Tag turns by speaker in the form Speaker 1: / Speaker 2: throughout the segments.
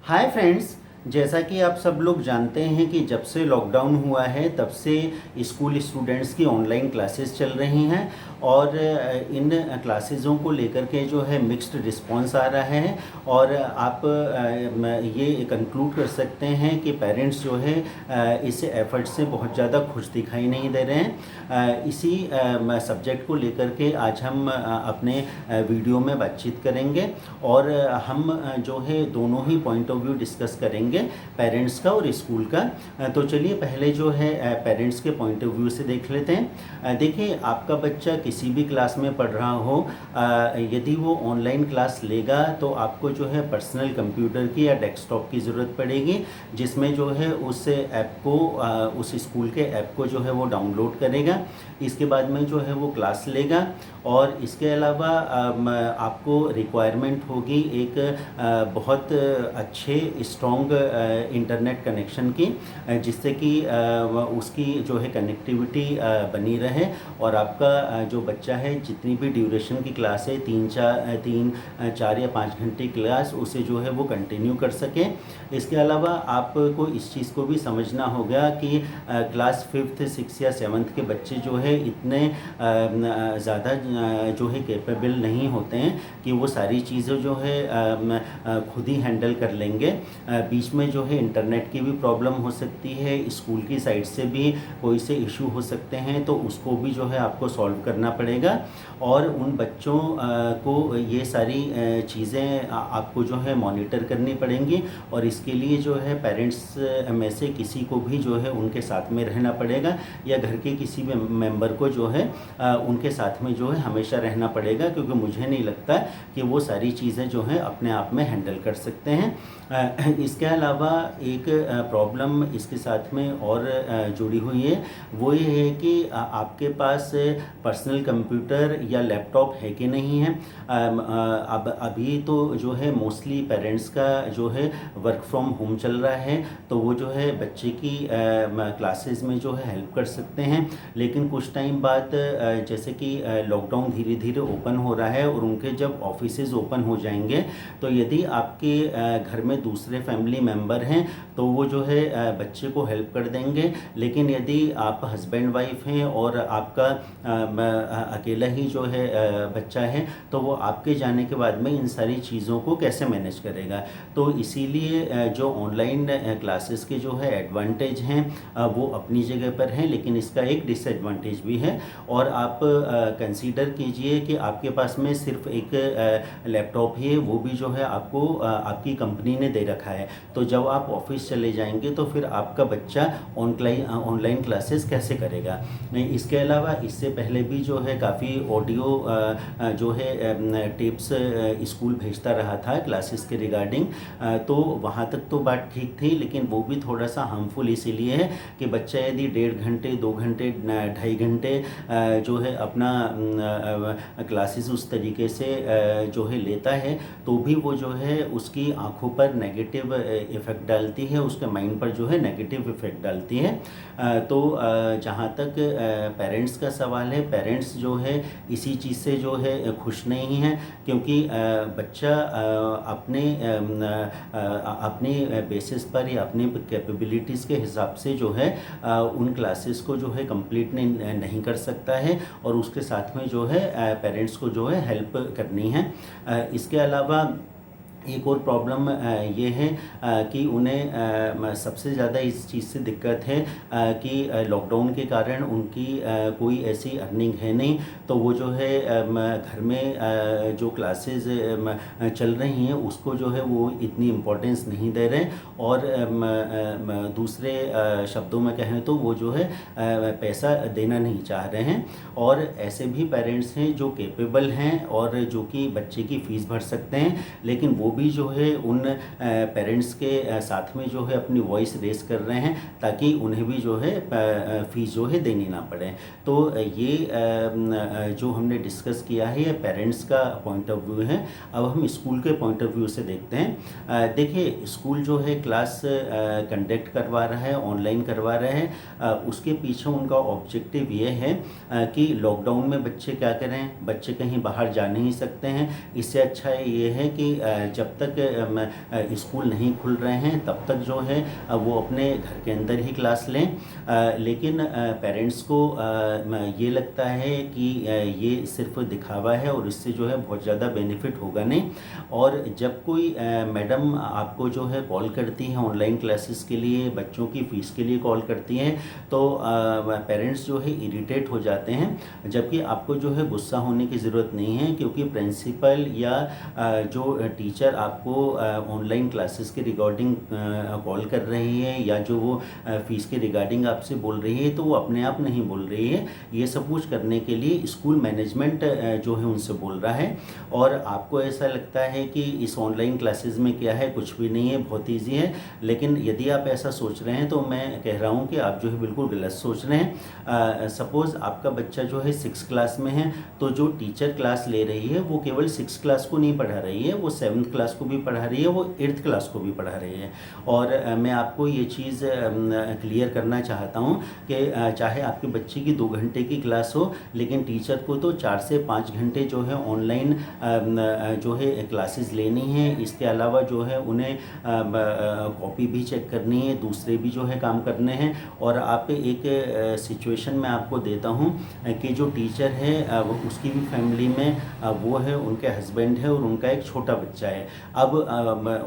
Speaker 1: Hi friends. जैसा कि आप सब लोग जानते हैं कि जब से लॉकडाउन हुआ है तब से स्कूल स्टूडेंट्स की ऑनलाइन क्लासेस चल रही हैं और इन क्लासेसों को लेकर के जो है मिक्स्ड रिस्पांस आ रहा है। और आप ये कंक्लूड कर सकते हैं कि पेरेंट्स जो है इस एफर्ट से बहुत ज़्यादा खुश दिखाई नहीं दे रहे हैं। इसी सब्जेक्ट को लेकर के आज हम अपने वीडियो में बातचीत करेंगे और हम जो है दोनों ही पॉइंट ऑफ व्यू डिस्कस करेंगे, पेरेंट्स का और स्कूल का। तो चलिए पहले जो है पेरेंट्स के पॉइंट ऑफ व्यू से देख लेते हैं। देखिए, आपका बच्चा किसी भी क्लास में पढ़ रहा हो, यदि वो ऑनलाइन क्लास लेगा तो आपको जो है पर्सनल कंप्यूटर की या डेस्कटॉप की ज़रूरत पड़ेगी, जिसमें जो है उस ऐप को उस स्कूल के ऐप को जो है वो डाउनलोड करेगा। इसके बाद में जो है वो क्लास लेगा और इसके अलावा आपको रिक्वायरमेंट होगी एक बहुत अच्छे स्ट्रॉन्ग इंटरनेट कनेक्शन की, जिससे कि उसकी जो है कनेक्टिविटी बनी रहे और आपका जो बच्चा है जितनी भी ड्यूरेशन की क्लास है 3 4 या 5 घंटे क्लास उसे जो है वो कंटिन्यू कर सके। इसके अलावा आपको इस चीज़ को भी समझना होगा कि क्लास 5th 6th या 7th के बच्चे जो है इतने ज़्यादा जो है कैपेबल नहीं होते हैं कि वो सारी चीज़ें जो है खुद ही हैंडल कर लेंगे। बीच में जो है इंटरनेट की भी प्रॉब्लम हो सकती है, स्कूल की साइड से भी कोई से इशू हो सकते हैं, तो उसको भी जो है आपको सॉल्व करना पड़ेगा। और उन बच्चों को ये सारी चीज़ें आपको जो है मॉनिटर करनी पड़ेंगी और इसके लिए जो है पेरेंट्स में से किसी को भी जो है उनके साथ में रहना पड़ेगा या घर के किसी भी मेंबर को जो है उनके साथ में जो है हमेशा रहना पड़ेगा, क्योंकि मुझे नहीं लगता कि वो सारी चीज़ें जो है अपने आप में हैंडल कर सकते हैं। इसके अलावा एक प्रॉब्लम इसके साथ में और जुड़ी हुई है, वो ये है कि आपके पास पर्सनल कंप्यूटर या लैपटॉप है कि नहीं है। अब अभी तो जो है मोस्टली पेरेंट्स का जो है वर्क फ्रॉम होम चल रहा है, तो वो जो है बच्चे की क्लासेस में जो है हेल्प कर सकते हैं। लेकिन कुछ टाइम बाद जैसे कि लॉकडाउन धीरे धीरे ओपन हो रहा है और उनके जब ऑफिसेज ओपन हो जाएंगे, तो यदि आपके घर में दूसरे फैमिली मेम्बर हैं तो वो जो है बच्चे को हेल्प कर देंगे। लेकिन यदि आप हस्बैंड वाइफ हैं और आपका अकेला ही जो है बच्चा है, तो वो आपके जाने के बाद में इन सारी चीज़ों को कैसे मैनेज करेगा। तो इसीलिए जो ऑनलाइन क्लासेस के जो है एडवांटेज हैं वो अपनी जगह पर हैं, लेकिन इसका एक डिसएडवांटेज भी है। और आप कंसीडर कीजिए कि आपके पास में सिर्फ एक लैपटॉप ही है, वो भी जो है आपको आपकी कंपनी ने दे रखा है। तो जब आप ऑफिस चले जाएंगे तो फिर आपका बच्चा ऑनलाइन क्लासेस कैसे करेगा। इसके अलावा इससे पहले भी जो है काफ़ी ऑडियो जो है टिप्स स्कूल भेजता रहा था क्लासेस के रिगार्डिंग, तो वहाँ तक तो बात ठीक थी, लेकिन वो भी थोड़ा सा हार्मफुल इसीलिए है कि बच्चा यदि 1.5 घंटे 2 घंटे 2.5 घंटे जो है अपना क्लासेस उस तरीके से जो है लेता है, तो भी वो जो है उसकी आंखों पर नेगेटिव इफ़ेक्ट डालती है, उसके माइंड पर जो है नेगेटिव इफ़ेक्ट डालती है। तो जहाँ तक पेरेंट्स का सवाल है, पेरेंट्स जो है इसी चीज़ से जो है खुश नहीं है, क्योंकि बच्चा अपने बेसिस पर या अपने कैपेबिलिटीज़ के हिसाब से जो है उन क्लासेस को जो है कंप्लीट नहीं कर सकता है और उसके साथ में जो है पेरेंट्स को जो है हेल्प करनी है। इसके अलावा एक और प्रॉब्लम ये है कि उन्हें सबसे ज़्यादा इस चीज़ से दिक्कत है कि लॉकडाउन के कारण उनकी कोई ऐसी अर्निंग है नहीं, तो वो जो है घर में जो क्लासेस चल रही हैं उसको जो है वो इतनी इम्पोर्टेंस नहीं दे रहे, और दूसरे शब्दों में कहें तो वो जो है पैसा देना नहीं चाह रहे हैं। और ऐसे भी पेरेंट्स हैं जो कैपेबल हैं और जो कि बच्चे की फ़ीस भर सकते हैं, लेकिन वो भी जो है उन पेरेंट्स के साथ में जो है अपनी वॉइस रेस कर रहे हैं ताकि उन्हें भी जो है फ़ीस जो है देनी ना पड़े। तो ये जो हमने डिस्कस किया है ये पेरेंट्स का पॉइंट ऑफ व्यू है। अब हम स्कूल के पॉइंट ऑफ व्यू से देखते हैं। देखिए, स्कूल जो है क्लास कंडक्ट करवा रहा है, ऑनलाइन करवा रहे हैं, उसके पीछे उनका ऑब्जेक्टिव ये है कि लॉकडाउन में बच्चे क्या करें, बच्चे कहीं बाहर जा नहीं सकते हैं। इससे अच्छा ये है कि जब तक स्कूल नहीं खुल रहे हैं तब तक जो है वो अपने घर के अंदर ही क्लास लें। लेकिन पेरेंट्स को ये लगता है कि ये सिर्फ दिखावा है और इससे जो है बहुत ज़्यादा बेनिफिट होगा नहीं। और जब कोई मैडम आपको जो है कॉल करती हैं ऑनलाइन क्लासेस के लिए, बच्चों की फ़ीस के लिए कॉल करती हैं, तो पेरेंट्स जो है इरिटेट हो जाते हैं। जबकि आपको जो है गुस्सा होने की ज़रूरत नहीं है, क्योंकि प्रिंसिपल या जो टीचर आपको ऑनलाइन क्लासेस के रिगार्डिंग कॉल कर रही है या जो वो फ़ीस के रिगार्डिंग आपसे बोल रही है, तो वो अपने आप नहीं बोल रही है। ये सब कुछ करने के लिए स्कूल मैनेजमेंट जो है उनसे बोल रहा है। और आपको ऐसा लगता है कि इस ऑनलाइन क्लासेस में क्या है, कुछ भी नहीं है, बहुत ईजी है। लेकिन यदि आप ऐसा सोच रहे हैं तो मैं कह रहा हूँ कि आप जो है बिल्कुल गलत सोच रहे हैं। सपोज़ आपका बच्चा जो है 6 क्लास में है, तो जो टीचर क्लास ले रही है वो केवल 6 क्लास को नहीं पढ़ा रही है, वो 7th क्लास को भी पढ़ा रही है, वो 8th क्लास को भी पढ़ा रही है। और मैं आपको ये चीज़ क्लियर करना चाहता हूँ कि चाहे आपके बच्चे की 2 घंटे की क्लास हो, लेकिन टीचर को तो 4 से 5 घंटे जो है ऑनलाइन जो है क्लासेस लेनी है। इसके अलावा जो है उन्हें कॉपी भी चेक करनी है, दूसरे भी जो है काम करने हैं। और आप एक सिचुएशन में आपको देता हूँ कि जो टीचर है उसकी भी फैमिली में वो है, उनके हस्बैंड है और उनका एक छोटा बच्चा है। अब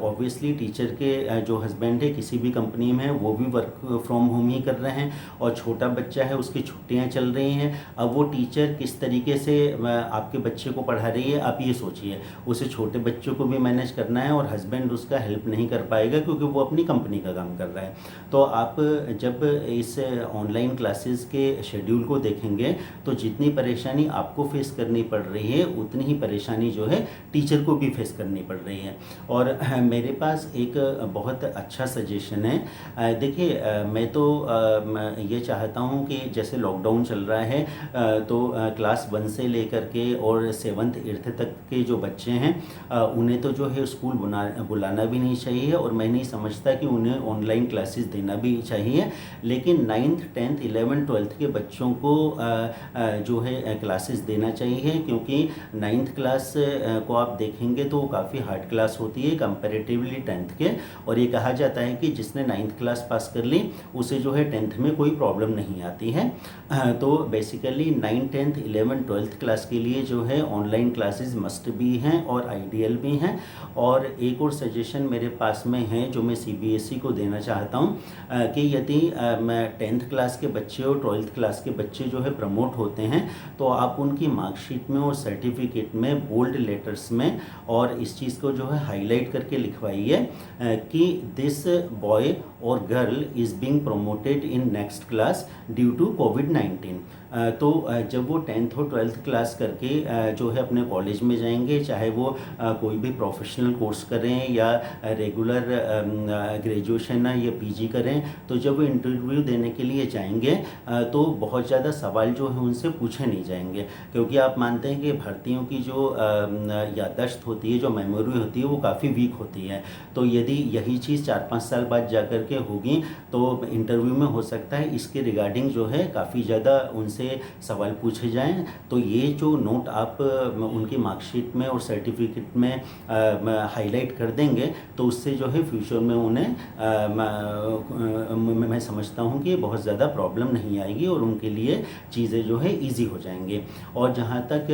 Speaker 1: ऑब्वियसली टीचर के जो हस्बैंड है किसी भी कंपनी में है, वो भी वर्क फ्रॉम होम ही कर रहे हैं और छोटा बच्चा है, उसकी छुट्टियां चल रही हैं। अब वो टीचर किस तरीके से आपके बच्चे को पढ़ा रही है, आप ये सोचिए। उसे छोटे बच्चों को भी मैनेज करना है और हस्बैंड उसका हेल्प नहीं कर पाएगा क्योंकि वो अपनी कंपनी का काम कर रहा है। तो आप जब इस ऑनलाइन क्लासेस के शेड्यूल को देखेंगे तो जितनी परेशानी आपको फेस करनी पड़ रही है, उतनी ही परेशानी जो है टीचर को भी फेस करनी पड़ रही है। और मेरे पास एक बहुत अच्छा सजेशन है। देखिए, मैं तो ये चाहता हूँ कि जैसे लॉकडाउन चल रहा है, तो क्लास 1 से लेकर के और 7th 8th तक के जो बच्चे हैं उन्हें तो जो है स्कूल बुलाना भी नहीं चाहिए और मैं नहीं समझता कि उन्हें ऑनलाइन क्लासेस देना भी चाहिए। लेकिन 9th 10th 11th 12th के बच्चों को जो है क्लासेस देना चाहिए, क्योंकि 9th क्लास को आप देखेंगे तो काफ़ी हार्ड क्लास होती है कंपैरेटिवली 10th के। और ये कहा जाता है कि जिसने 9th क्लास पास कर ली उसे जो है 10th में कोई प्रॉब्लम नहीं आती है। तो basically 9th 10th 11th 12th class के लिए जो है ऑनलाइन क्लासेस मस्ट भी हैं और आइडियल भी हैं। और एक और सजेशन मेरे पास में है जो मैं CBSE को देना चाहता हूँ कि यदि 10th क्लास के बच्चे और 12th क्लास के बच्चे जो है प्रमोट होते हैं, तो आप उनकी मार्कशीट में और सर्टिफिकेट में बोल्ड लेटर्स में और इस चीज़ को जो है हाईलाइट करके लिखवाइए कि दिस बॉय और girl is being promoted in next class due to कोविड-19। तो जब वो 10th और 12th क्लास करके जो है अपने कॉलेज में जाएंगे, चाहे वो कोई भी प्रोफेशनल कोर्स करें या रेगुलर ग्रेजुएशन या PG करें, तो जब वो इंटरव्यू देने के लिए जाएंगे तो बहुत ज़्यादा सवाल जो है उनसे पूछे नहीं जाएंगे, क्योंकि आप मानते हैं कि भारतीयों की जो याददाश्त होती है, जो मेमोरी होती है, वो काफ़ी वीक होती है। तो यदि यही चीज़ 4-5 साल बाद जा कर के होगी तो इंटरव्यू में हो सकता है इसके रिगार्डिंग जो है काफ़ी ज़्यादा उनसे सवाल पूछे जाएं। तो ये जो नोट आप उनकी मार्कशीट में और सर्टिफिकेट में हाईलाइट कर देंगे तो उससे जो है फ्यूचर में उन्हें मैं समझता हूँ कि बहुत ज़्यादा प्रॉब्लम नहीं आएगी और उनके लिए चीज़ें जो है इजी हो जाएंगे। और जहाँ तक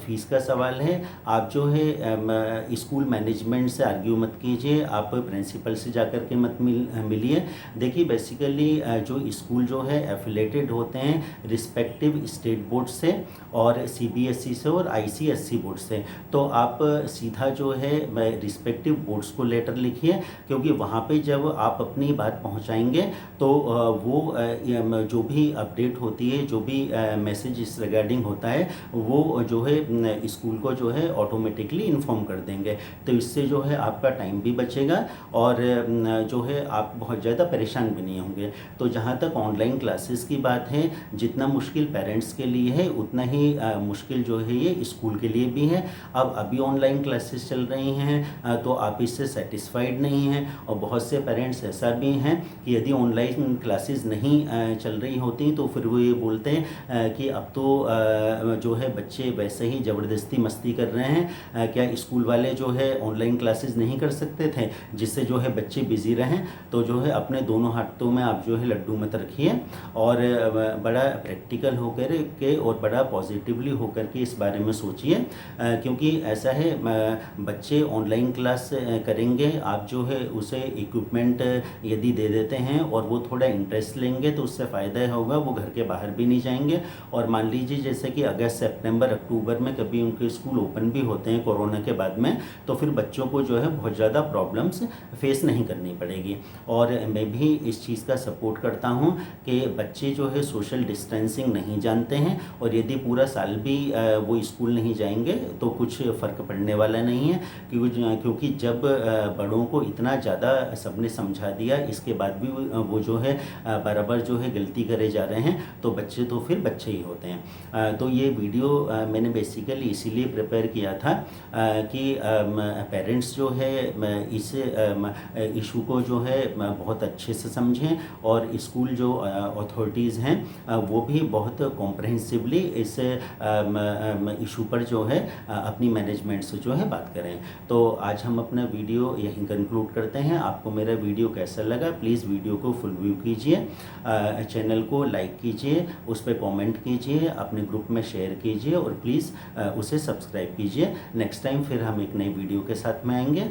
Speaker 1: फ़ीस का सवाल है, आप जो है स्कूल मैनेजमेंट से आर्ग्यू मत कीजिए, आप प्रिंसिपल से जाकर के मत मिलिए। देखिए, बेसिकली जो स्कूल जो है एफिलेटेड होते हैं रिस्पेक्टिव स्टेट बोर्ड से और CBSE से और ICSE बोर्ड से, तो आप सीधा जो है रिस्पेक्टिव बोर्ड्स को लेटर लिखिए, क्योंकि वहाँ पे जब आप अपनी बात पहुँचाएंगे तो वो जो भी अपडेट होती है, जो भी मैसेज इस रिगार्डिंग होता है, वो जो है स्कूल को जो है ऑटोमेटिकली इन्फॉर्म कर देंगे। तो इससे जो है आपका टाइम भी बचेगा और जो है आप बहुत ज़्यादा परेशान भी नहीं होंगे। तो जहाँ तक ऑनलाइन क्लासेस की बात है, जितना मुश्किल पेरेंट्स के लिए है उतना ही मुश्किल जो है ये स्कूल के लिए भी है। अब अभी ऑनलाइन क्लासेस चल रही हैं तो आप इससे सेटिस्फाइड नहीं हैं, और बहुत से पेरेंट्स ऐसा भी हैं कि यदि ऑनलाइन क्लासेस नहीं चल रही होती तो फिर वो ये बोलते हैं कि अब तो जो है बच्चे वैसे ही ज़बरदस्ती मस्ती कर रहे हैं, क्या स्कूल वाले जो है ऑनलाइन क्लासेस नहीं कर सकते थे, जिससे जो है बच्चे बिज़ी रहें। तो जो है अपने दोनों हाथों में आप जो है लड्डू मत रखिए और बड़ा प्रैक्टिकल होकर के और बड़ा पॉजिटिवली होकर के इस बारे में सोचिए, क्योंकि ऐसा है बच्चे ऑनलाइन क्लास करेंगे, आप जो है उसे इक्विपमेंट यदि दे देते हैं और वो थोड़ा इंटरेस्ट लेंगे तो उससे फ़ायदा होगा, वो घर के बाहर भी नहीं जाएंगे। और मान लीजिए जैसे कि अगस्त, सितंबर, अक्टूबर में कभी उनके स्कूल ओपन भी होते हैं कोरोना के बाद में, तो फिर बच्चों को जो है बहुत ज़्यादा प्रॉब्लम्स फेस नहीं करनी पड़ेगी। और मैं भी इस चीज़ का सपोर्ट करता हूँ कि बच्चे जो है सोशल डिस्टेंसिंग नहीं जानते हैं, और यदि पूरा साल भी वो स्कूल नहीं जाएंगे तो कुछ फ़र्क पड़ने वाला नहीं है, क्योंकि जब बड़ों को इतना ज़्यादा सबने समझा दिया, इसके बाद भी वो जो है बराबर जो है गलती करे जा रहे हैं, तो बच्चे तो फिर बच्चे ही होते हैं। तो ये वीडियो मैंने बेसिकली इसीलिए प्रिपेयर किया था कि पेरेंट्स जो है इस इशू को जो है बहुत अच्छे से समझें, और स्कूल जो अथॉरिटीज़ हैं वो भी बहुत कॉम्प्रहेंसिवली इस इशू पर जो है अपनी मैनेजमेंट से जो है बात करें। तो आज हम अपना वीडियो यहीं कंक्लूड करते हैं। आपको मेरा वीडियो कैसा लगा, प्लीज़ वीडियो को फुल व्यू कीजिए, चैनल को लाइक कीजिए, उस पर कमेंट कीजिए, अपने ग्रुप में शेयर कीजिए और प्लीज़ उसे सब्सक्राइब कीजिए। नेक्स्ट टाइम फिर हम एक नई वीडियो के साथ में आएंगे।